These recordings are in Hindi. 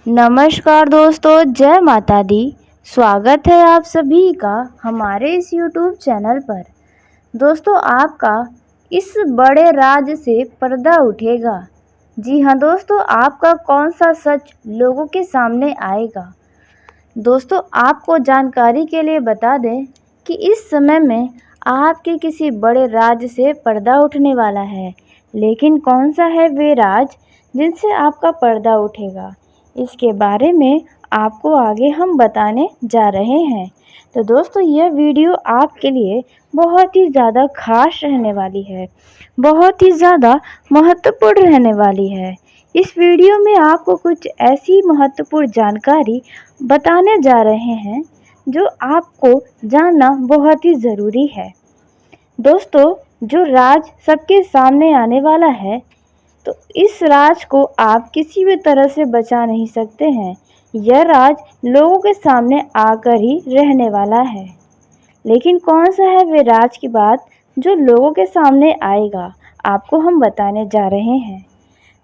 नमस्कार दोस्तों, जय माता दी। स्वागत है आप सभी का हमारे इस YouTube चैनल पर। दोस्तों, आपका इस बड़े राज से पर्दा उठेगा। जी हाँ दोस्तों, आपका कौन सा सच लोगों के सामने आएगा। दोस्तों, आपको जानकारी के लिए बता दें कि इस समय में आपके किसी बड़े राज से पर्दा उठने वाला है। लेकिन कौन सा है वे राज जिनसे आपका पर्दा उठेगा, इसके बारे में आपको आगे हम बताने जा रहे हैं। तो दोस्तों, यह वीडियो आपके लिए बहुत ही ज़्यादा खास रहने वाली है, बहुत ही ज़्यादा महत्वपूर्ण रहने वाली है। इस वीडियो में आपको कुछ ऐसी महत्वपूर्ण जानकारी बताने जा रहे हैं जो आपको जानना बहुत ही ज़रूरी है। दोस्तों, जो राज सबके सामने आने वाला है, तो इस राज को आप किसी भी तरह से बचा नहीं सकते हैं। यह राज लोगों के सामने आकर ही रहने वाला है। लेकिन कौन सा है वे राज की बात जो लोगों के सामने आएगा, आपको हम बताने जा रहे हैं।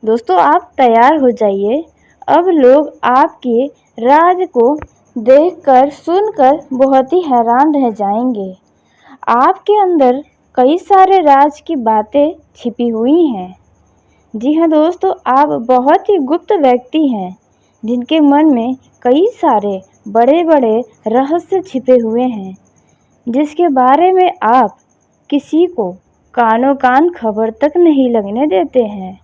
दोस्तों, आप तैयार हो जाइए। अब लोग आपके राज को देखकर सुनकर बहुत ही हैरान रह जाएंगे। आपके अंदर कई सारे राज की बातें छिपी हुई हैं। जी हाँ दोस्तों, आप बहुत ही गुप्त व्यक्ति हैं जिनके मन में कई सारे बड़े बड़े रहस्य छिपे हुए हैं, जिसके बारे में आप किसी को कानो कान खबर तक नहीं लगने देते हैं।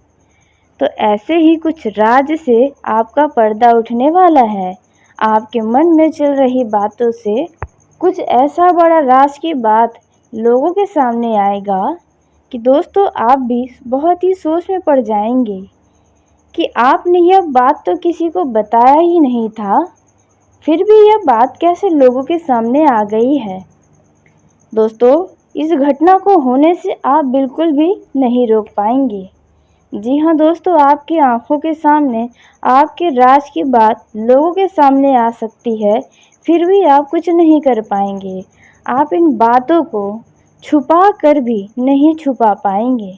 तो ऐसे ही कुछ राज से आपका पर्दा उठने वाला है। आपके मन में चल रही बातों से कुछ ऐसा बड़ा राज की बात लोगों के सामने आएगा कि दोस्तों, आप भी बहुत ही सोच में पड़ जाएंगे कि आपने यह बात तो किसी को बताया ही नहीं था, फिर भी यह बात कैसे लोगों के सामने आ गई है। दोस्तों, इस घटना को होने से आप बिल्कुल भी नहीं रोक पाएंगे। जी हाँ दोस्तों, आपकी आंखों के सामने आपके राज की बात लोगों के सामने आ सकती है, फिर भी आप कुछ नहीं कर पाएंगे। आप इन बातों को छुपा कर भी नहीं छुपा पाएंगे।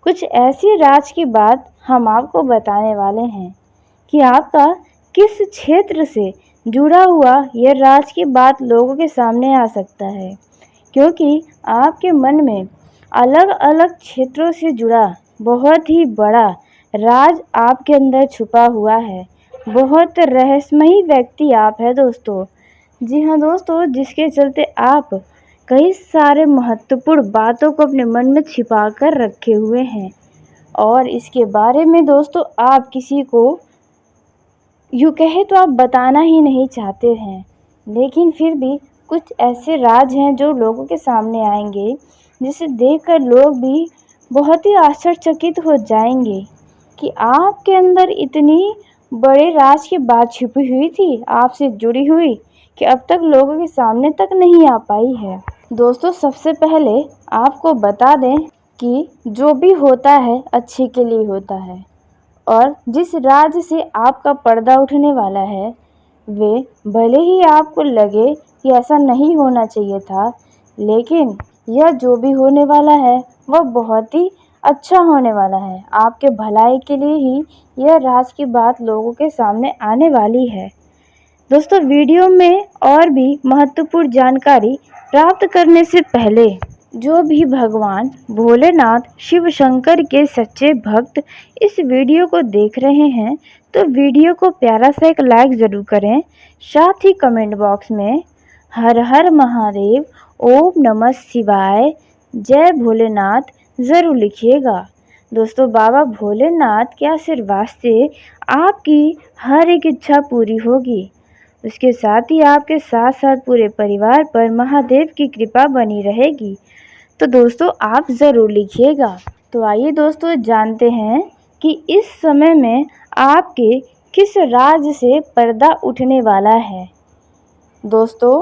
कुछ ऐसी राज की बात हम आपको बताने वाले हैं कि आपका किस क्षेत्र से जुड़ा हुआ यह राज की बात लोगों के सामने आ सकता है, क्योंकि आपके मन में अलग अलग क्षेत्रों से जुड़ा बहुत ही बड़ा राज आपके अंदर छुपा हुआ है। बहुत रहस्यमयी व्यक्ति आप है दोस्तों। जी हाँ दोस्तों, जिसके चलते आप कई सारे महत्वपूर्ण बातों को अपने मन में छिपा कर रखे हुए हैं, और इसके बारे में दोस्तों आप किसी को यूँ कहे तो आप बताना ही नहीं चाहते हैं। लेकिन फिर भी कुछ ऐसे राज हैं जो लोगों के सामने आएंगे, जिसे देखकर लोग भी बहुत ही आश्चर्यचकित हो जाएंगे कि आपके अंदर इतनी बड़े राज की बात छिपी हुई थी, आपसे जुड़ी हुई, कि अब तक लोगों के सामने तक नहीं आ पाई है। दोस्तों, सबसे पहले आपको बता दें कि जो भी होता है अच्छे के लिए होता है, और जिस राज से आपका पर्दा उठने वाला है, वे भले ही आपको लगे कि ऐसा नहीं होना चाहिए था, लेकिन यह जो भी होने वाला है वह बहुत ही अच्छा होने वाला है। आपके भलाई के लिए ही यह राज की बात लोगों के सामने आने वाली है। दोस्तों, वीडियो में और भी महत्वपूर्ण जानकारी प्राप्त करने से पहले जो भी भगवान भोलेनाथ शिव शंकर के सच्चे भक्त इस वीडियो को देख रहे हैं, तो वीडियो को प्यारा सा एक लाइक ज़रूर करें। साथ ही कमेंट बॉक्स में हर हर महादेव, ओम नमः शिवाय, जय भोलेनाथ ज़रूर लिखिएगा। दोस्तों, बाबा भोलेनाथ के आशीर्वाद से आपकी हर एक इच्छा पूरी होगी। उसके साथ ही आपके साथ साथ पूरे परिवार पर महादेव की कृपा बनी रहेगी। तो दोस्तों, आप ज़रूर लिखिएगा। तो आइए दोस्तों, जानते हैं कि इस समय में आपके किस राज से पर्दा उठने वाला है दोस्तों,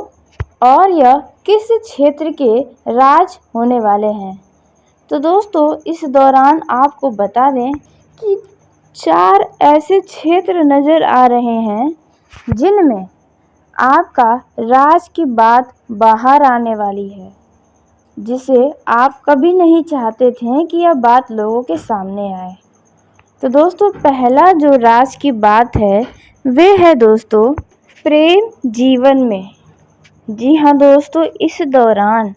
और यह किस क्षेत्र के राज होने वाले हैं। तो दोस्तों, इस दौरान आपको बता दें कि 4 ऐसे क्षेत्र नज़र आ रहे हैं जिनमें आपका राज की बात बाहर आने वाली है, जिसे आप कभी नहीं चाहते थे कि यह बात लोगों के सामने आए। तो दोस्तों, पहला जो राज की बात है वे है दोस्तों प्रेम जीवन में। जी हाँ दोस्तों, इस दौरान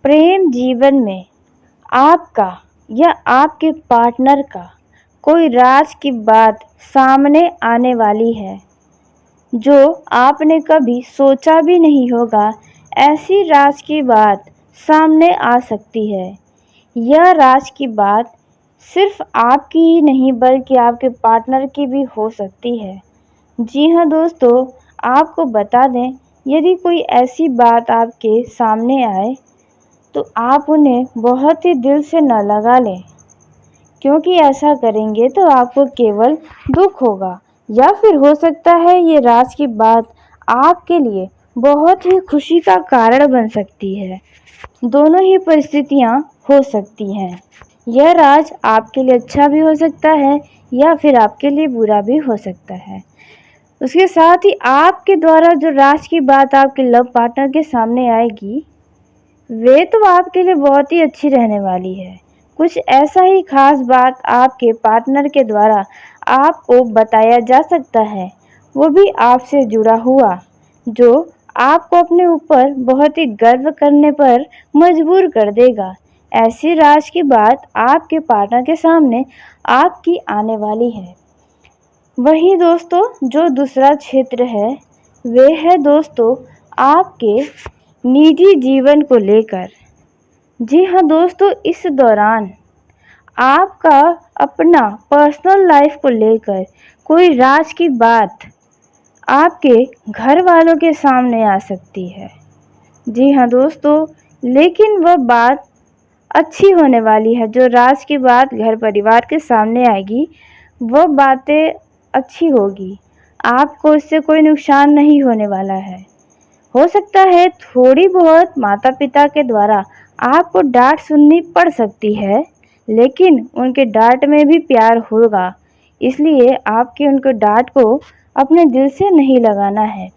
प्रेम जीवन में आपका या आपके पार्टनर का कोई राज की बात सामने आने वाली है जो आपने कभी सोचा भी नहीं होगा। ऐसी राज की बात सामने आ सकती है। यह राज की बात सिर्फ आपकी ही नहीं बल्कि आपके पार्टनर की भी हो सकती है। जी हाँ दोस्तों, आपको बता दें, यदि कोई ऐसी बात आपके सामने आए तो आप उन्हें बहुत ही दिल से न लगा लें, क्योंकि ऐसा करेंगे तो आपको केवल दुख होगा, या फिर हो सकता है ये राज की बात आपके लिए बहुत ही खुशी का कारण बन सकती है। दोनों ही परिस्थितियाँ हो सकती हैं। यह राज आपके लिए अच्छा भी हो सकता है या फिर आपके लिए बुरा भी हो सकता है। उसके साथ ही आपके द्वारा जो राज की बात आपके लव पार्टनर के सामने आएगी, वे तो आपके लिए बहुत ही अच्छी रहने वाली है। कुछ ऐसा ही खास बात आपके पार्टनर के द्वारा आपको बताया जा सकता है, वो भी आपसे जुड़ा हुआ, जो आपको अपने ऊपर बहुत ही गर्व करने पर मजबूर कर देगा। ऐसी राज की बात आपके पार्टनर के सामने आपकी आने वाली है। वही दोस्तों, जो दूसरा क्षेत्र है, वे है दोस्तों आपके निजी जीवन को लेकर। जी हाँ दोस्तों, इस दौरान आपका अपना पर्सनल लाइफ को लेकर कोई राज की बात आपके घर वालों के सामने आ सकती है। जी हाँ दोस्तों, लेकिन वह बात अच्छी होने वाली है। जो राज की बात घर परिवार के सामने आएगी, वह बातें अच्छी होगी। आपको इससे कोई नुकसान नहीं होने वाला है। हो सकता है थोड़ी बहुत माता पिता के द्वारा आपको डांट सुननी पड़ सकती है, लेकिन उनके डांट में भी प्यार होगा, इसलिए आपके उनको डांट को अपने दिल से नहीं लगाना है।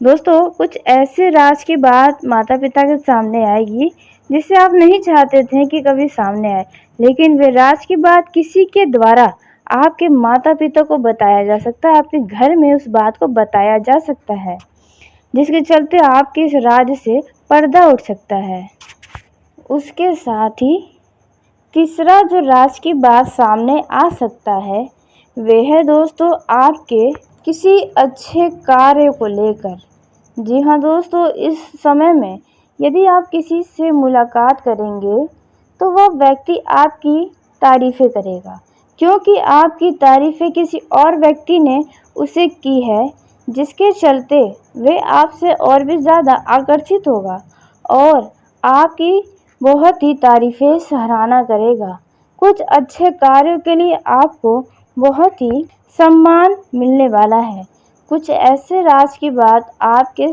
दोस्तों, कुछ ऐसे राज की बात माता पिता के सामने आएगी जिसे आप नहीं चाहते थे कि कभी सामने आए, लेकिन वे राज की बात किसी के द्वारा आपके माता पिता को बताया जा सकता है। आपके घर में उस बात को बताया जा सकता है, जिसके चलते आपके इस राज से पर्दा उठ सकता है। उसके साथ ही तीसरा जो राज की बात सामने आ सकता है, वे है दोस्तों आपके किसी अच्छे कार्य को लेकर। जी हाँ दोस्तों, इस समय में यदि आप किसी से मुलाकात करेंगे तो वह व्यक्ति आपकी तारीफ़ें करेगा, क्योंकि आपकी तारीफ़ें किसी और व्यक्ति ने उसे की है, जिसके चलते वे आपसे और भी ज़्यादा आकर्षित होगा और आपकी बहुत ही तारीफ़ें सराहना करेगा। कुछ अच्छे कार्यों के लिए आपको बहुत ही सम्मान मिलने वाला है। कुछ ऐसे राज की बात आपके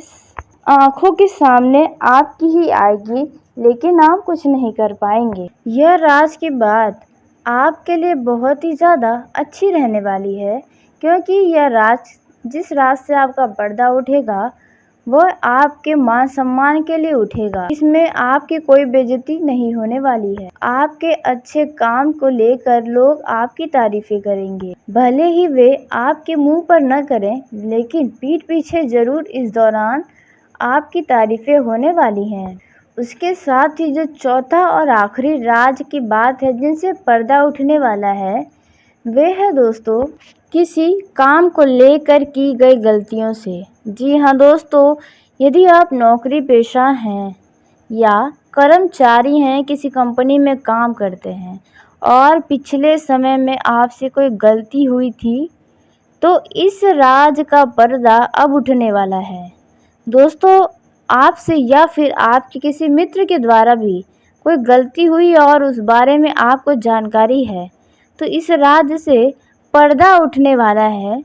आंखों के सामने आपकी ही आएगी, लेकिन आप कुछ नहीं कर पाएंगे। यह राज की बात आपके लिए बहुत ही ज़्यादा अच्छी रहने वाली है, क्योंकि यह राज जिस राज से आपका पर्दा उठेगा वह आपके मान सम्मान के लिए उठेगा। इसमें आपकी कोई बेइज्जती नहीं होने वाली है। आपके अच्छे काम को लेकर लोग आपकी तारीफें करेंगे, भले ही वे आपके मुंह पर न करें, लेकिन पीठ पीछे जरूर इस दौरान आपकी तारीफें होने वाली हैं। उसके साथ ही जो चौथा और आखिरी राज की बात है जिनसे पर्दा उठने वाला है, वे है दोस्तों किसी काम को लेकर की गई गलतियों से। जी हाँ दोस्तों, यदि आप नौकरी पेशा हैं या कर्मचारी हैं, किसी कंपनी में काम करते हैं और पिछले समय में आपसे कोई गलती हुई थी, तो इस राज का पर्दा अब उठने वाला है। दोस्तों, आपसे या फिर आपके किसी मित्र के द्वारा भी कोई गलती हुई और उस बारे में आपको जानकारी है, तो इस राज से पर्दा उठने वाला है,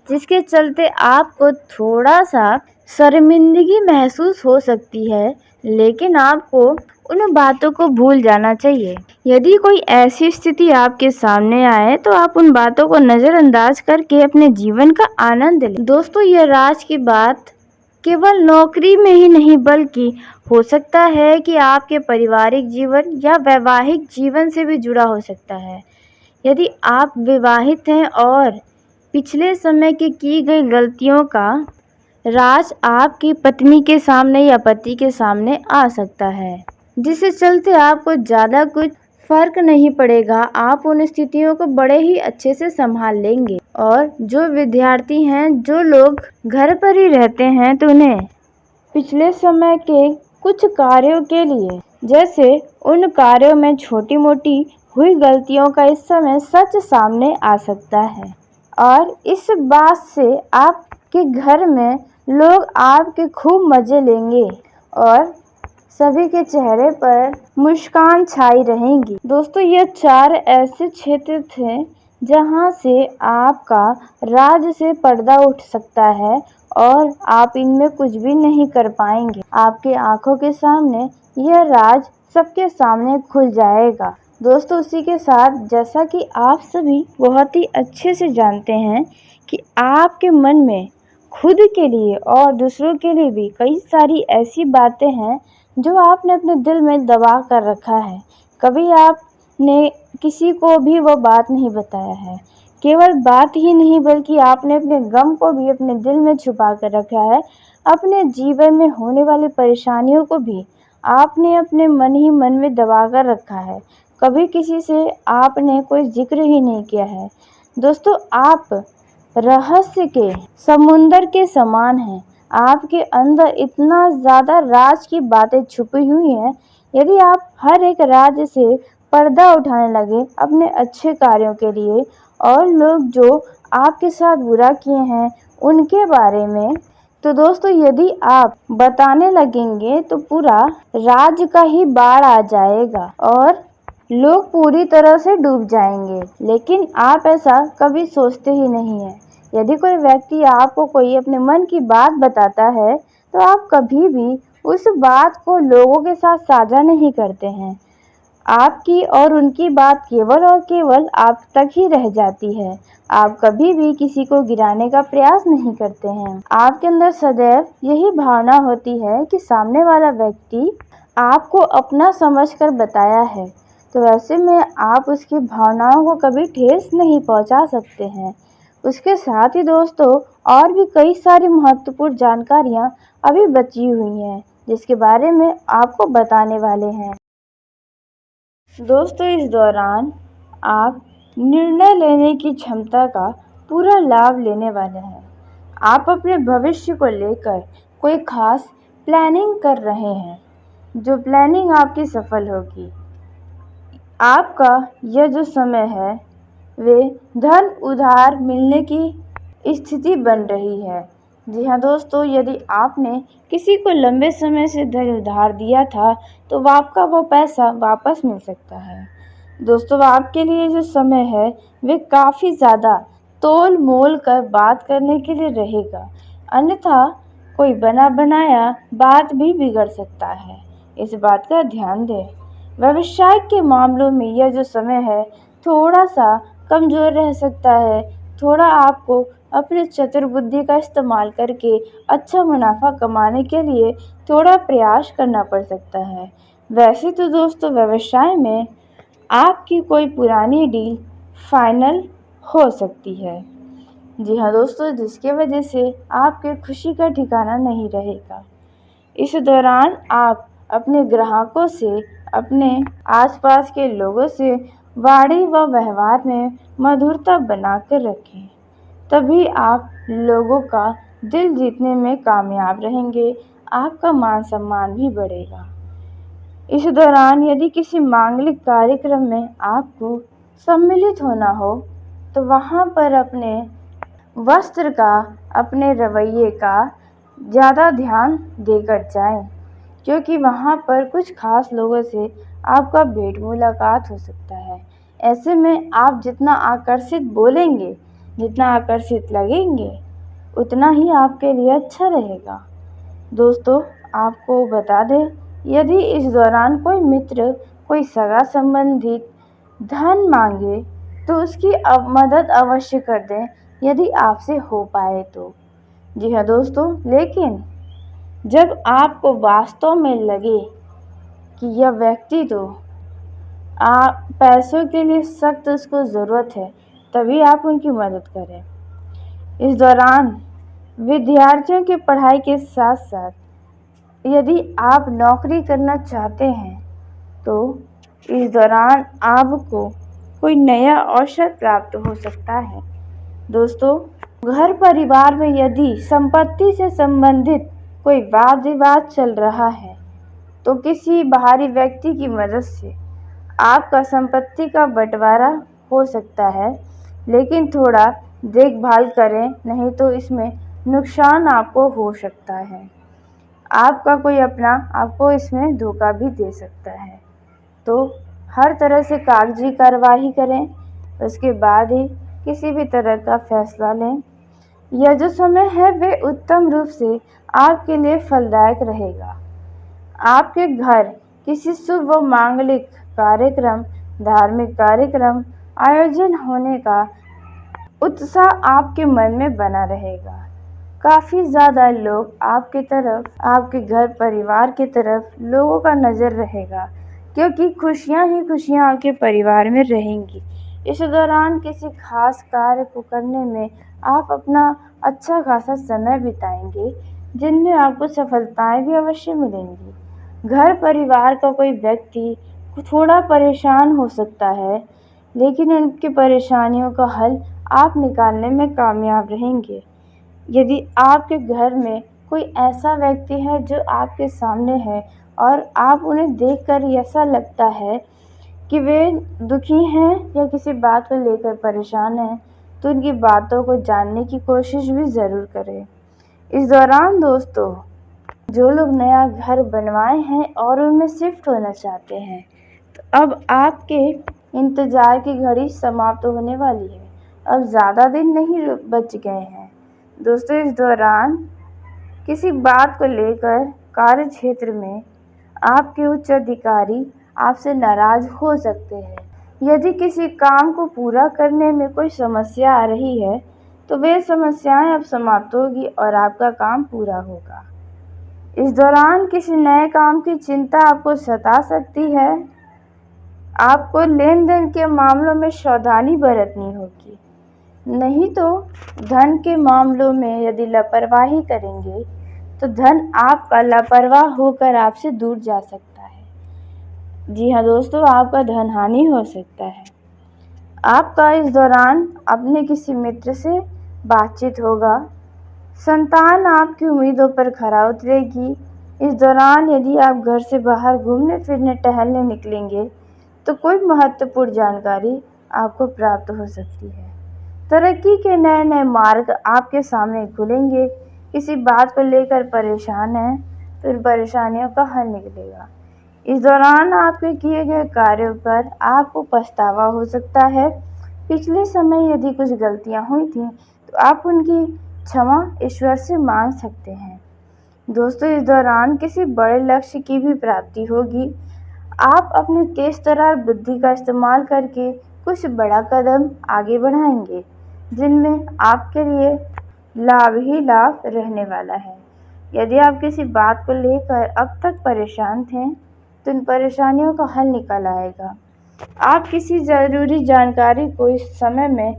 जिसके चलते आपको थोड़ा सा शर्मिंदगी महसूस हो सकती है, लेकिन आपको उन बातों को भूल जाना चाहिए। यदि कोई ऐसी स्थिति आपके सामने आए तो आप उन बातों को नज़रअंदाज करके अपने जीवन का आनंद लें। दोस्तों, यह राज की बात केवल नौकरी में ही नहीं बल्कि हो सकता है कि आपके पारिवारिक जीवन या वैवाहिक जीवन से भी जुड़ा हो सकता है। यदि आप विवाहित हैं और पिछले समय की गई गलतियों का राज आपकी पत्नी के सामने या पति के सामने आ सकता है, जिससे चलते आपको ज़्यादा कुछ फर्क नहीं पड़ेगा। आप उन स्थितियों को बड़े ही अच्छे से संभाल लेंगे। और जो विद्यार्थी हैं, जो लोग घर पर ही रहते हैं, तो उन्हें पिछले समय के कुछ कार्यों के लिए, जैसे उन कार्यों में छोटी मोटी हुई गलतियों का इस समय सच सामने आ सकता है। और इस बात से आपके घर में लोग आपके खूब मज़े लेंगे और सभी के चेहरे पर मुस्कान छाई रहेंगी। दोस्तों, ये 4 ऐसे क्षेत्र थे जहां से आपका राज से पर्दा उठ सकता है और आप इनमें कुछ भी नहीं कर पाएंगे। आपके आंखों के सामने यह राज सबके सामने खुल जाएगा। दोस्तों, उसी के साथ जैसा कि आप सभी बहुत ही अच्छे से जानते हैं कि आपके मन में खुद के लिए और दूसरों के लिए भी कई सारी ऐसी बातें हैं जो आपने अपने दिल में दबा कर रखा है। कभी आपने किसी को भी वो बात नहीं बताया है। केवल बात ही नहीं, बल्कि आपने अपने गम को भी अपने दिल में छुपा कर रखा है। अपने जीवन में होने वाली परेशानियों को भी आपने अपने मन ही मन में दबा कर रखा है। कभी किसी से आपने कोई जिक्र ही नहीं किया है। दोस्तों, आप रहस्य के समुंदर के समान हैं। आपके अंदर इतना ज़्यादा राज की बातें छुपी हुई हैं। यदि आप हर एक राज से पर्दा उठाने लगे अपने अच्छे कार्यों के लिए और लोग जो आपके साथ बुरा किए हैं उनके बारे में, तो दोस्तों, यदि आप बताने लगेंगे तो पूरा राज का ही बाढ़ आ जाएगा और लोग पूरी तरह से डूब जाएंगे। लेकिन आप ऐसा कभी सोचते ही नहीं हैं। यदि कोई व्यक्ति आपको कोई अपने मन की बात बताता है तो आप कभी भी उस बात को लोगों के साथ साझा नहीं करते हैं। आपकी और उनकी बात केवल और केवल आप तक ही रह जाती है। आप कभी भी किसी को गिराने का प्रयास नहीं करते हैं। आपके अंदर सदैव यही भावना होती है कि सामने वाला व्यक्ति आपको अपना समझकर बताया है, तो ऐसे में आप उसकी भावनाओं को कभी ठेस नहीं पहुंचा सकते हैं। उसके साथ ही दोस्तों, और भी कई सारी महत्वपूर्ण जानकारियां अभी बची हुई हैं, जिसके बारे में आपको बताने वाले हैं। दोस्तों, इस दौरान आप निर्णय लेने की क्षमता का पूरा लाभ लेने वाले हैं। आप अपने भविष्य को लेकर कोई खास प्लानिंग कर रहे हैं, जो प्लानिंग आपकी सफल होगी। आपका यह जो समय है वे धन उधार मिलने की स्थिति बन रही है। जी हाँ दोस्तों, यदि आपने किसी को लंबे समय से धन उधार दिया था तो आपका वो पैसा वापस मिल सकता है। दोस्तों, आपके लिए जो समय है वे काफ़ी ज़्यादा तोल मोल कर बात करने के लिए रहेगा, अन्यथा कोई बना बनाया बात भी बिगड़ सकता है। इस बात का ध्यान दें। व्यवसाय के मामलों में यह जो समय है थोड़ा सा कमज़ोर रह सकता है। थोड़ा आपको अपने चतुर बुद्धि का इस्तेमाल करके अच्छा मुनाफा कमाने के लिए थोड़ा प्रयास करना पड़ सकता है। वैसे तो दोस्तों, व्यवसाय में आपकी कोई पुरानी डील फाइनल हो सकती है। जी हाँ दोस्तों, जिसकी वजह से आपके खुशी का ठिकाना नहीं रहेगा। इस दौरान आप अपने ग्राहकों से, अपने आसपास के लोगों से वाणी व व्यवहार में मधुरता बनाकर रखें, तभी आप लोगों का दिल जीतने में कामयाब रहेंगे। आपका मान सम्मान भी बढ़ेगा। इस दौरान यदि किसी मांगलिक कार्यक्रम में आपको सम्मिलित होना हो तो वहाँ पर अपने वस्त्र का, अपने रवैये का ज़्यादा ध्यान देकर जाएं, क्योंकि वहाँ पर कुछ खास लोगों से आपका भेंट मुलाकात हो सकता है। ऐसे में आप जितना आकर्षित बोलेंगे, जितना आकर्षित लगेंगे, उतना ही आपके लिए अच्छा रहेगा। दोस्तों, आपको बता दें, यदि इस दौरान कोई मित्र, कोई सगा संबंधी धन मांगे तो उसकी मदद अवश्य कर दें, यदि आपसे हो पाए तो। जी हाँ दोस्तों, लेकिन जब आपको वास्तव में लगे कि यह व्यक्ति तो आप पैसों के लिए सख्त उसको ज़रूरत है, तभी आप उनकी मदद करें। इस दौरान विद्यार्थियों की पढ़ाई के साथ साथ यदि आप नौकरी करना चाहते हैं तो इस दौरान आपको कोई नया अवसर प्राप्त हो सकता है। दोस्तों, घर परिवार में यदि संपत्ति से संबंधित कोई वाद विवाद चल रहा है तो किसी बाहरी व्यक्ति की मदद से आपका संपत्ति का बंटवारा हो सकता है, लेकिन थोड़ा देखभाल करें, नहीं तो इसमें नुकसान आपको हो सकता है। आपका कोई अपना आपको इसमें धोखा भी दे सकता है, तो हर तरह से कागजी कार्रवाई करें, उसके बाद ही किसी भी तरह का फैसला लें। यह जो समय है वे उत्तम रूप से आपके लिए फलदायक रहेगा। आपके घर किसी शुभ व मांगलिक कार्यक्रम, धार्मिक कार्यक्रम आयोजन होने का उत्साह आपके मन में बना रहेगा। काफ़ी ज़्यादा लोग आपकी तरफ, आपके घर परिवार की तरफ लोगों का नज़र रहेगा, क्योंकि खुशियाँ ही खुशियाँ आपके परिवार में रहेंगी। इस दौरान किसी खास कार्य को करने में आप अपना अच्छा खासा समय बिताएंगे, जिनमें आपको सफलताएं भी अवश्य मिलेंगी। घर परिवार का कोई व्यक्ति थोड़ा परेशान हो सकता है, लेकिन उनकी परेशानियों का हल आप निकालने में कामयाब रहेंगे। यदि आपके घर में कोई ऐसा व्यक्ति है जो आपके सामने है और आप उन्हें देखकर ऐसा लगता है कि वे दुखी हैं या किसी बात को लेकर परेशान हैं, तो उनकी बातों को जानने की कोशिश भी ज़रूर करें। इस दौरान दोस्तों, जो लोग नया घर बनवाए हैं और उनमें शिफ्ट होना चाहते हैं, तो अब आपके इंतज़ार की घड़ी समाप्त होने वाली है। अब ज़्यादा दिन नहीं बच गए हैं। दोस्तों, इस दौरान किसी बात को लेकर कार्य क्षेत्र में आपके उच्च अधिकारी आपसे नाराज़ हो सकते हैं। यदि किसी काम को पूरा करने में कोई समस्या आ रही है तो वे समस्याएं अब समाप्त होगी और आपका काम पूरा होगा। इस दौरान किसी नए काम की चिंता आपको सता सकती है। आपको लेन देन के मामलों में सावधानी बरतनी होगी, नहीं तो धन के मामलों में यदि लापरवाही करेंगे तो धन आपका लापरवाह होकर आपसे दूर जा सकता है। जी हाँ दोस्तों, आपका धन हानि हो सकता है। आपका इस दौरान अपने किसी मित्र से बातचीत होगा। संतान आपकी उम्मीदों पर खरा उतरेगी। इस दौरान यदि आप घर से बाहर घूमने फिरने टहलने निकलेंगे तो कोई महत्वपूर्ण जानकारी आपको प्राप्त हो सकती है। तरक्की के नए नए मार्ग आपके सामने खुलेंगे। किसी बात को लेकर परेशान हैं तो इन परेशानियों का हल निकलेगा। इस दौरान आपके किए गए कार्यों पर आपको पछतावा हो सकता है। पिछले समय यदि कुछ गलतियां हुई थी तो आप उनकी क्षमा ईश्वर से मांग सकते हैं। दोस्तों, इस दौरान किसी बड़े लक्ष्य की भी प्राप्ति होगी। आप अपनी तेज तर्रार बुद्धि का इस्तेमाल करके कुछ बड़ा कदम आगे बढ़ाएंगे, जिनमें आपके लिए लाभ ही लाभ रहने वाला है। यदि आप किसी बात को लेकर अब तक परेशान थे तो इन परेशानियों का हल निकल आएगा। आप किसी ज़रूरी जानकारी को इस समय में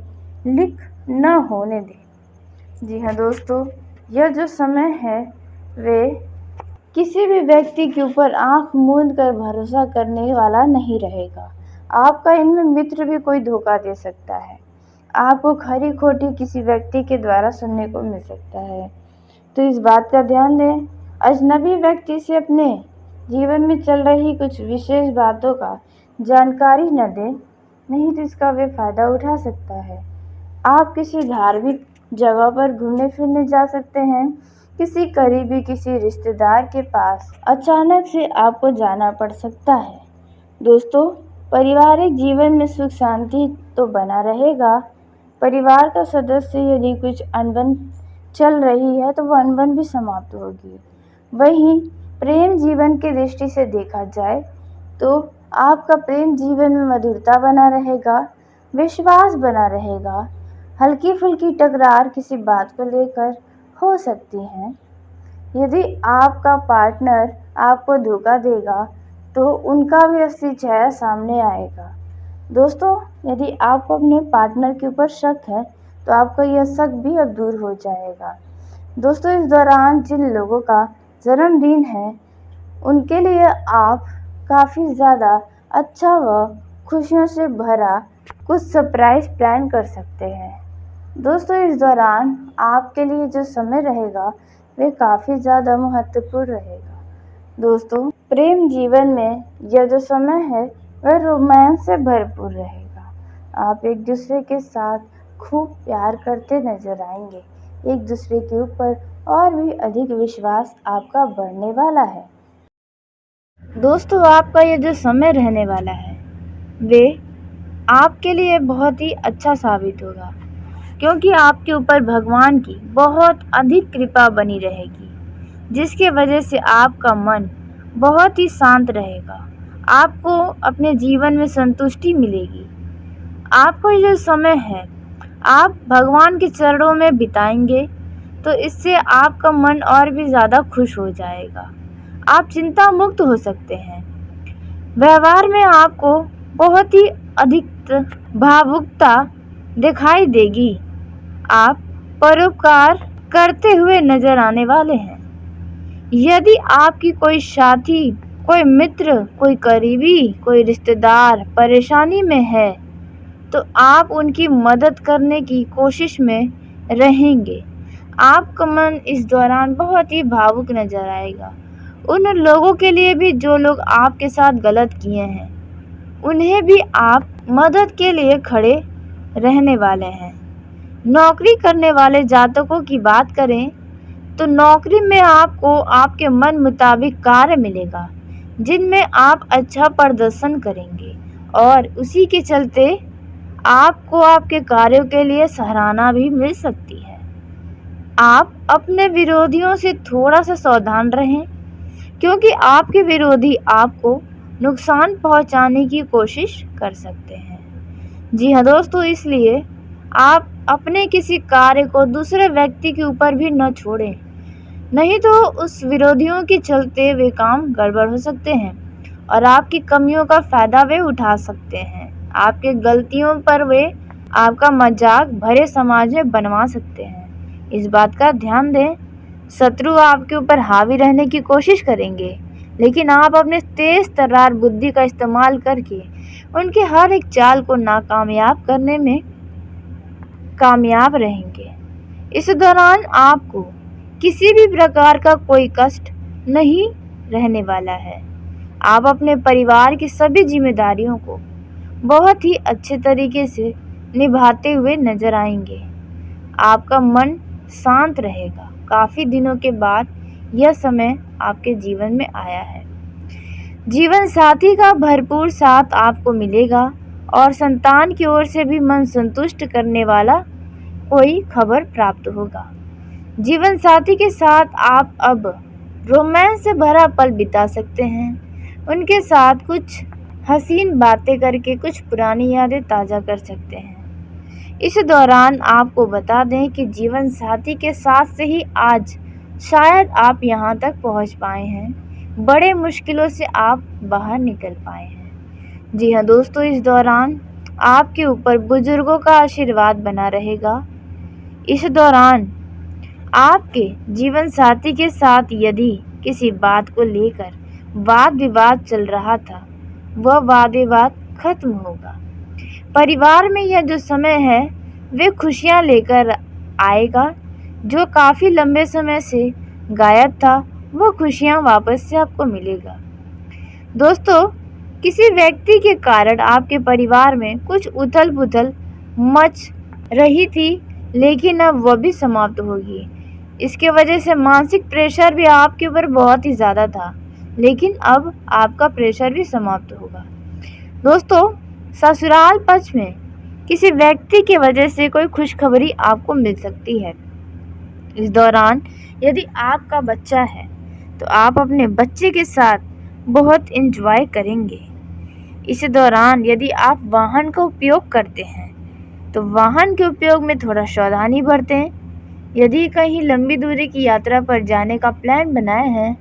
लिख न होने दें। जी हाँ दोस्तों, यह जो समय है वे किसी भी व्यक्ति के ऊपर आंख मूंद कर भरोसा करने वाला नहीं रहेगा। आपका इनमें मित्र भी कोई धोखा दे सकता है। आपको खरी खोटी किसी व्यक्ति के द्वारा सुनने को मिल सकता है, तो इस बात का ध्यान दें। अजनबी व्यक्ति से अपने जीवन में चल रही कुछ विशेष बातों का जानकारी न दें, नहीं तो इसका वे फ़ायदा उठा सकता है। आप किसी धार्मिक जगह पर घूमने फिरने जा सकते हैं। किसी करीबी किसी रिश्तेदार के पास अचानक से आपको जाना पड़ सकता है। दोस्तों, पारिवारिक जीवन में सुख शांति तो बना रहेगा। परिवार का सदस्य यदि कुछ अनबन चल रही है तो वह अनबन भी समाप्त होगी। वहीं प्रेम जीवन की दृष्टि से देखा जाए तो आपका प्रेम जीवन में मधुरता बना रहेगा, विश्वास बना रहेगा। हल्की फुल्की तकरार किसी बात को लेकर हो सकती हैं। यदि आपका पार्टनर आपको धोखा देगा तो उनका भी असली चेहरा सामने आएगा। दोस्तों, यदि आपको अपने पार्टनर के ऊपर शक है तो आपका यह शक भी अब दूर हो जाएगा। दोस्तों, इस दौरान जिन लोगों का जन्मदिन है उनके लिए आप काफ़ी ज़्यादा अच्छा व खुशियों से भरा कुछ सरप्राइज़ प्लान कर सकते हैं। दोस्तों, इस दौरान आपके लिए जो समय रहेगा वे काफ़ी ज़्यादा महत्वपूर्ण रहेगा। दोस्तों, प्रेम जीवन में यह जो समय है वह रोमांस से भरपूर रहेगा। आप एक दूसरे के साथ खूब प्यार करते नजर आएंगे। एक दूसरे के ऊपर और भी अधिक विश्वास आपका बढ़ने वाला है। दोस्तों, आपका ये जो समय रहने वाला है वे आपके लिए बहुत ही अच्छा साबित होगा, क्योंकि आपके ऊपर भगवान की बहुत अधिक कृपा बनी रहेगी, जिसके वजह से आपका मन बहुत ही शांत रहेगा। आपको अपने जीवन में संतुष्टि मिलेगी। आपको ये जो समय है आप भगवान के चरणों में बिताएंगे तो इससे आपका मन और भी ज़्यादा खुश हो जाएगा। आप चिंता मुक्त हो सकते हैं। व्यवहार में आपको बहुत ही अधिक भावुकता दिखाई देगी। आप परोपकार करते हुए नजर आने वाले हैं। यदि आपकी कोई साथी, कोई मित्र, कोई करीबी, कोई रिश्तेदार परेशानी में है तो आप उनकी मदद करने की कोशिश में रहेंगे। आपका मन इस दौरान बहुत ही भावुक नजर आएगा। उन लोगों के लिए भी जो लोग आपके साथ गलत किए हैं, उन्हें भी आप मदद के लिए खड़े रहने वाले हैं। नौकरी करने वाले जातकों की बात करें तो नौकरी में आपको आपके मन मुताबिक कार्य मिलेगा, जिनमें आप अच्छा प्रदर्शन करेंगे और उसी के चलते आपको आपके कार्यों के लिए सराहना भी मिल सकती है। आप अपने विरोधियों से थोड़ा सा सावधान रहें, क्योंकि आपके विरोधी आपको नुकसान पहुंचाने की कोशिश कर सकते हैं। जी हाँ दोस्तों, इसलिए आप अपने किसी कार्य को दूसरे व्यक्ति के ऊपर भी न छोड़ें, नहीं तो उस विरोधियों के चलते वे काम गड़बड़ हो सकते हैं और आपकी कमियों का फायदा वे उठा सकते हैं। आपके गलतियों पर वे आपका मजाक भरे समाज में बनवा सकते हैं। इस बात का ध्यान दें। शत्रु आपके ऊपर हावी रहने की कोशिश करेंगे, लेकिन आप अपने तेज तर्रार बुद्धि का इस्तेमाल करके उनके हर एक चाल को नाकामयाब करने में कामयाब रहेंगे। इस दौरान आपको किसी भी प्रकार का कोई कष्ट नहीं रहने वाला है। आप अपने परिवार की सभी जिम्मेदारियों को बहुत ही अच्छे तरीके से निभाते हुए नजर आएंगे। आपका मन शांत रहेगा। काफ़ी दिनों के बाद यह समय आपके जीवन में आया है। जीवन साथी का भरपूर साथ आपको मिलेगा और संतान की ओर से भी मन संतुष्ट करने वाला कोई खबर प्राप्त होगा। जीवन साथी के साथ आप अब रोमांस से भरा पल बिता सकते हैं। उनके साथ कुछ हसीन बातें करके कुछ पुरानी यादें ताज़ा कर सकते हैं। इस दौरान आपको बता दें कि जीवन साथी के साथ से ही आज शायद आप यहाँ तक पहुँच पाए हैं। बड़े मुश्किलों से आप बाहर निकल पाए हैं। जी हाँ दोस्तों, इस दौरान आपके ऊपर बुजुर्गों का आशीर्वाद बना रहेगा। इस दौरान आपके जीवन साथी के साथ यदि किसी बात को लेकर वाद विवाद चल रहा था, वह वाद विवाद खत्म होगा। परिवार में यह जो समय है वे खुशियां लेकर आएगा। जो काफ़ी लंबे समय से गायब था वो खुशियां वापस से आपको मिलेगा। दोस्तों, किसी व्यक्ति के कारण आपके परिवार में कुछ उथल पुथल मच रही थी, लेकिन अब वह भी समाप्त होगी। इसके वजह से मानसिक प्रेशर भी आपके ऊपर बहुत ही ज़्यादा था, लेकिन अब आपका प्रेशर भी समाप्त होगा। दोस्तों, ससुराल पक्ष में किसी व्यक्ति की वजह से कोई खुशखबरी आपको मिल सकती है। इस दौरान यदि आपका बच्चा है तो आप अपने बच्चे के साथ बहुत एंजॉय करेंगे। इस दौरान यदि आप वाहन का उपयोग करते हैं तो वाहन के उपयोग में थोड़ा सावधानी बरतें। यदि कहीं लंबी दूरी की यात्रा पर जाने का प्लान बनाए हैं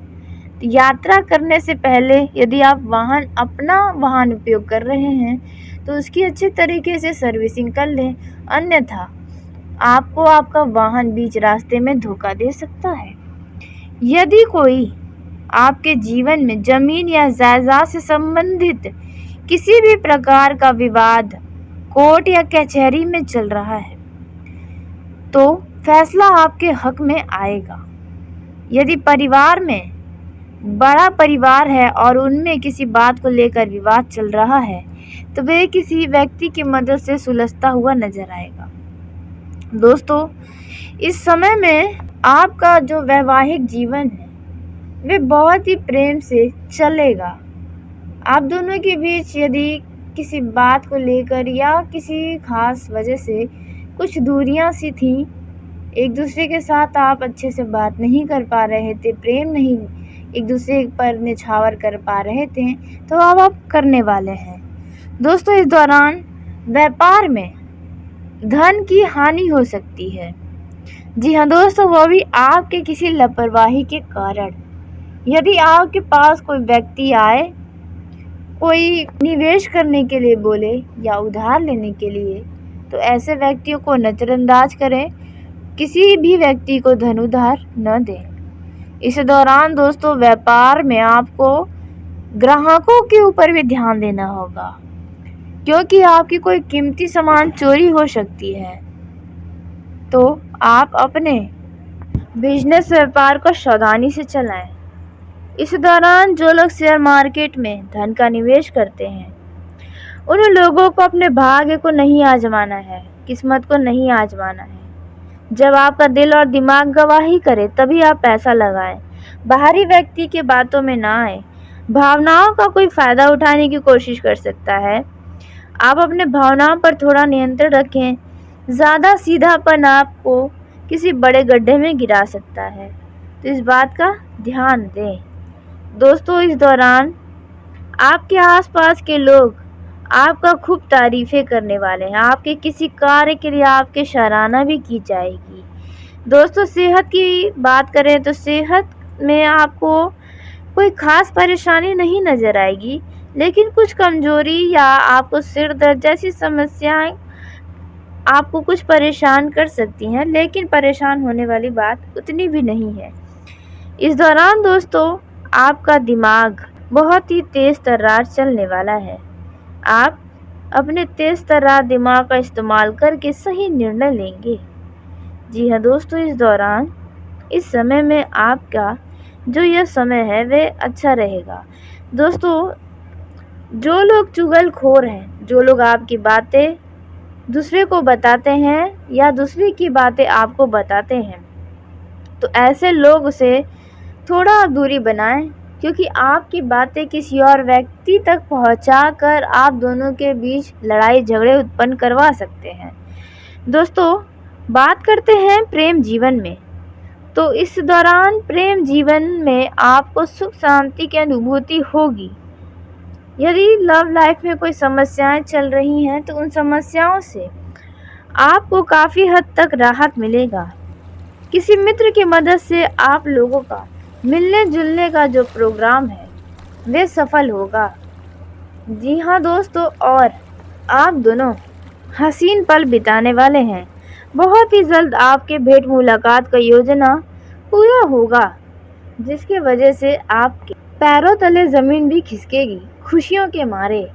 तो यात्रा करने से पहले यदि आप अपना वाहन उपयोग कर रहे हैं तो उसकी अच्छे तरीके से सर्विसिंग कर लें। अन्यथा आपको आपका वाहन बीच रास्ते में धोखा दे सकता है। यदि कोई आपके जीवन में जमीन या जायदाद से संबंधित किसी भी प्रकार का विवाद कोर्ट या कचहरी में चल रहा है तो फैसला आपके हक में आएगा। यदि परिवार में बड़ा परिवार है और उनमें किसी बात को लेकर विवाद चल रहा है तो वे किसी व्यक्ति की मदद से सुलझता हुआ नजर आएगा। दोस्तों, इस समय में आपका जो वैवाहिक जीवन है वे बहुत ही प्रेम से चलेगा। आप दोनों के बीच यदि किसी बात को लेकर या किसी खास वजह से कुछ दूरियां सी थी, एक दूसरे के साथ आप अच्छे से बात नहीं कर पा रहे थे, प्रेम नहीं एक दूसरे पर निछावर कर पा रहे थे, तो अब आप करने वाले हैं। दोस्तों, इस दौरान व्यापार में धन की हानि हो सकती है। जी हाँ दोस्तों, वो भी आपके किसी लापरवाही के कारण। यदि आपके पास कोई व्यक्ति आए, कोई निवेश करने के लिए बोले या उधार लेने के लिए, तो ऐसे व्यक्तियों को नज़रअंदाज करें। किसी भी व्यक्ति को धन उधार न दें। इस दौरान दोस्तों व्यापार में आपको ग्राहकों के ऊपर भी ध्यान देना होगा, क्योंकि आपकी कोई कीमती सामान चोरी हो सकती है। तो आप अपने बिजनेस व्यापार को सावधानी से चलाएं। इस दौरान जो लोग शेयर मार्केट में धन का निवेश करते हैं, उन लोगों को अपने भाग्य को नहीं आजमाना है, किस्मत को नहीं आजमाना है। जब आपका दिल और दिमाग गवाही करे तभी आप पैसा लगाएं। बाहरी व्यक्ति के बातों में ना आए। भावनाओं का कोई फ़ायदा उठाने की कोशिश कर सकता है। आप अपने भावनाओं पर थोड़ा नियंत्रण रखें। ज़्यादा सीधापन आपको किसी बड़े गड्ढे में गिरा सकता है, तो इस बात का ध्यान दें। दोस्तों, इस दौरान आपके आसपास के लोग आपका खूब तारीफ़ें करने वाले हैं। आपके किसी कार्य के लिए आपके सराहना भी की जाएगी। दोस्तों, सेहत की बात करें तो सेहत में आपको कोई ख़ास परेशानी नहीं नज़र आएगी, लेकिन कुछ कमज़ोरी या आपको सिर दर्द जैसी समस्याएं आपको कुछ परेशान कर सकती हैं, लेकिन परेशान होने वाली बात उतनी भी नहीं है। इस दौरान दोस्तों आपका दिमाग बहुत ही तेज़ तर्रार चलने वाला है। आप अपने तेज़ तर्रार दिमाग का इस्तेमाल करके सही निर्णय लेंगे। जी हाँ दोस्तों, इस दौरान इस समय में आपका जो यह समय है वे अच्छा रहेगा। दोस्तों, जो लोग चुगलखोर हैं, जो लोग आपकी बातें दूसरे को बताते हैं या दूसरे की बातें आपको बताते हैं, तो ऐसे लोग से थोड़ा आप दूरी बनाएं, क्योंकि आपकी बातें किसी और व्यक्ति तक पहुंचाकर आप दोनों के बीच लड़ाई झगड़े उत्पन्न करवा सकते हैं। दोस्तों, बात करते हैं प्रेम जीवन में, तो इस दौरान प्रेम जीवन में आपको सुख शांति की अनुभूति होगी। यदि लव लाइफ में कोई समस्याएं चल रही हैं तो उन समस्याओं से आपको काफ़ी हद तक राहत मिलेगा। किसी मित्र की मदद से आप लोगों का मिलने जुलने का जो प्रोग्राम है वे सफल होगा। जी हाँ दोस्तों, और आप दोनों हसीन पल बिताने वाले हैं। बहुत ही जल्द आपके भेंट मुलाकात का योजना पूरा होगा, जिसके वजह से आपके पैरों तले ज़मीन भी खिसकेगी खुशियों के मारे।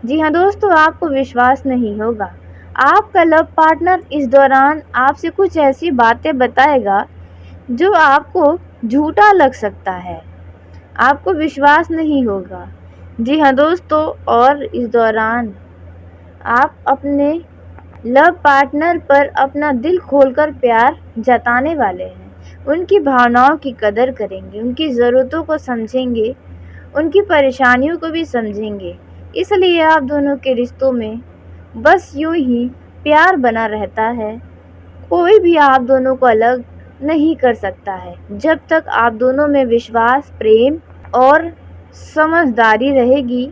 जी हाँ दोस्तों, आपको विश्वास नहीं होगा। आपका लव पार्टनर इस दौरान आपसे कुछ ऐसी बातें बताएगा जो आपको झूठा लग सकता है, आपको विश्वास नहीं होगा। जी हाँ दोस्तों, और इस दौरान आप अपने लव पार्टनर पर अपना दिल खोलकर प्यार जताने वाले हैं। उनकी भावनाओं की कदर करेंगे, उनकी ज़रूरतों को समझेंगे, उनकी परेशानियों को भी समझेंगे। इसलिए आप दोनों के रिश्तों में बस यूं ही प्यार बना रहता है। कोई भी आप दोनों को अलग नहीं कर सकता है। जब तक आप दोनों में विश्वास, प्रेम और समझदारी रहेगी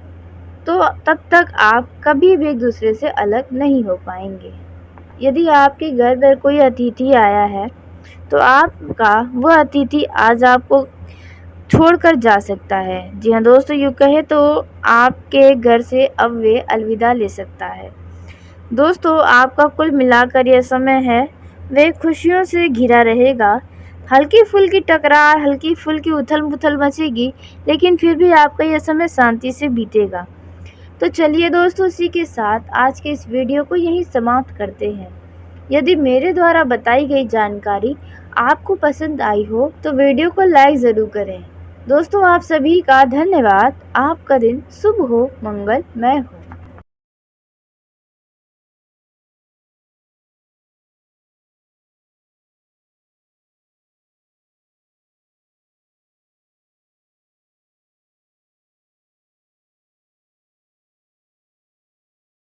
तो तब तक आप कभी भी एक दूसरे से अलग नहीं हो पाएंगे। यदि आपके घर पर कोई अतिथि आया है तो आपका वह अतिथि आज आपको छोड़कर जा सकता है। जी हाँ दोस्तों, यूँ कहे तो आपके घर से अब वे अलविदा ले सकता है। दोस्तों, आपका कुल मिलाकर यह समय है वे खुशियों से घिरा रहेगा। हल्की फुल्की टकरार, हल्की फुल्की उथल-पुथल मचेगी, लेकिन फिर भी आपका यह समय शांति से बीतेगा। तो चलिए दोस्तों, इसी के साथ आज के इस वीडियो को यहीं समाप्त करते हैं। यदि मेरे द्वारा बताई गई जानकारी आपको पसंद आई हो तो वीडियो को लाइक ज़रूर करें। दोस्तों, आप सभी का धन्यवाद। आपका दिन शुभ हो, मंगलमय हो।